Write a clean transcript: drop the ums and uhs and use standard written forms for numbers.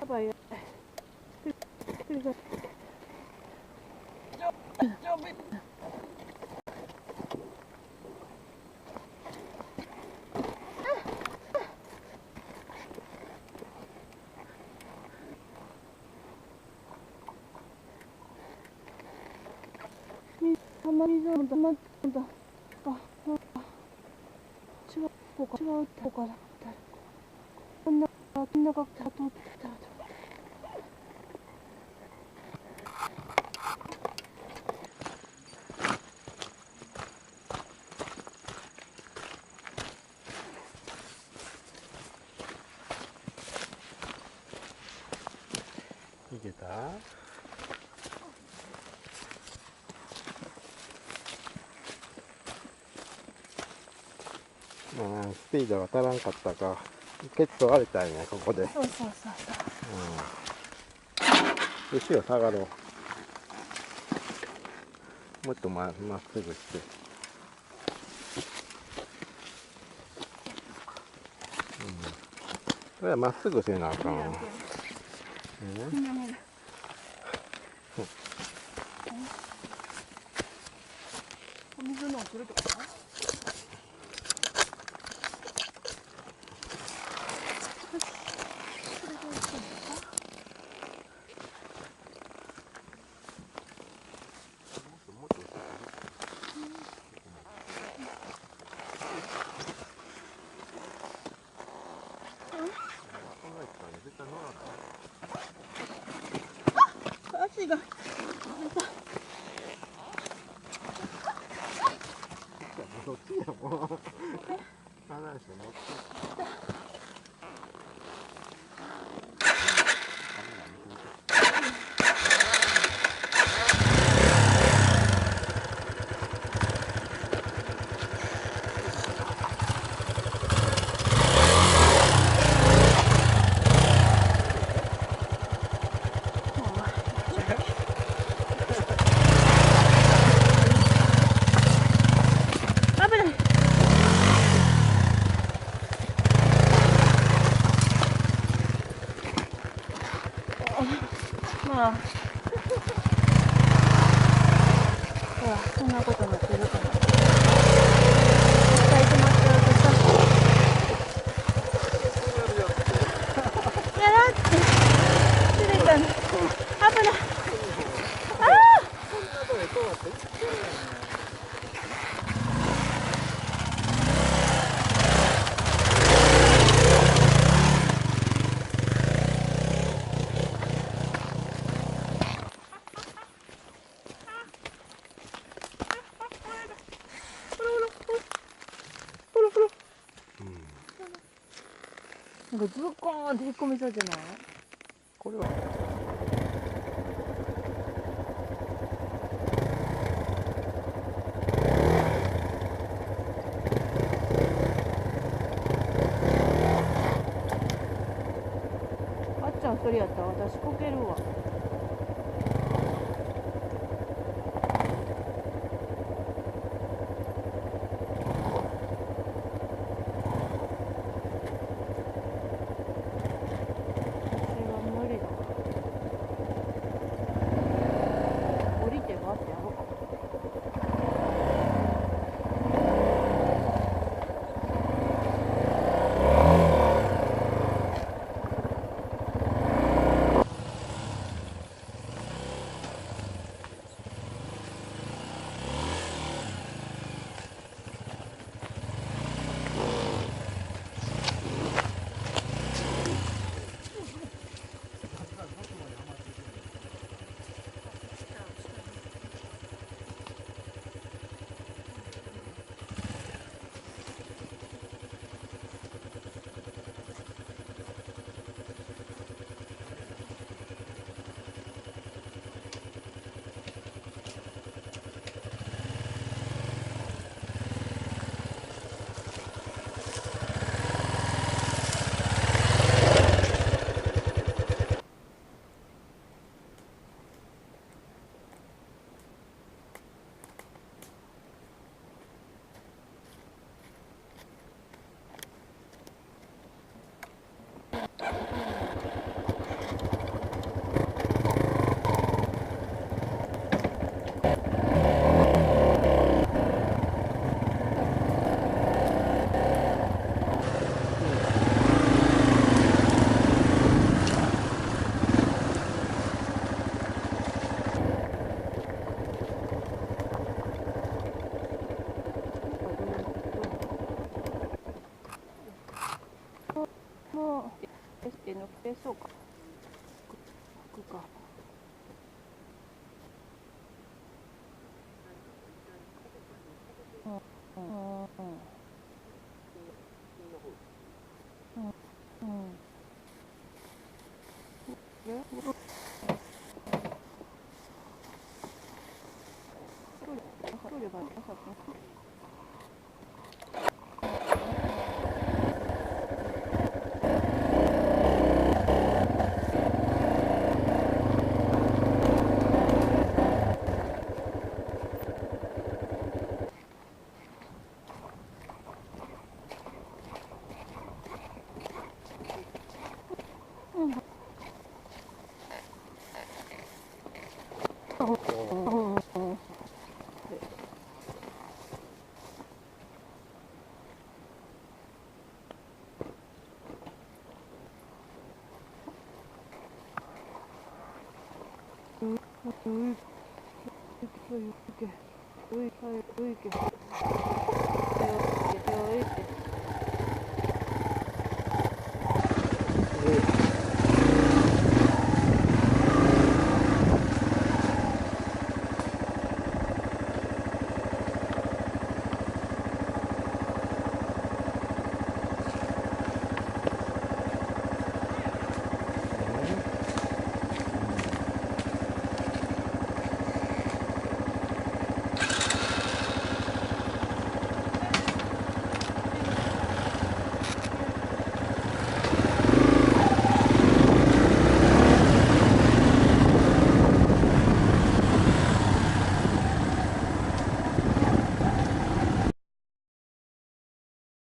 ばい。たまにだ、たまってだ。違う方から。こんなかったら通ったら。いけた？まあ、スピードが足らんかったか。ケット割れたんや、ここで。そう。後ろ下がろう。もっとまっすぐして。それはまっすぐせなあかん。お水の送るとか。足が。そっちやもん。離して持って。まあ、ほら、そんなことになってるから。一回止まっちゃうとさ。やらって。ずれたね。危ない。ああ。なんかズコーンって引っ込みそうじゃない？これはあっちゃん一人やったら私こけるわ。そうか。服か。うんうんうんうん。取ればよかった。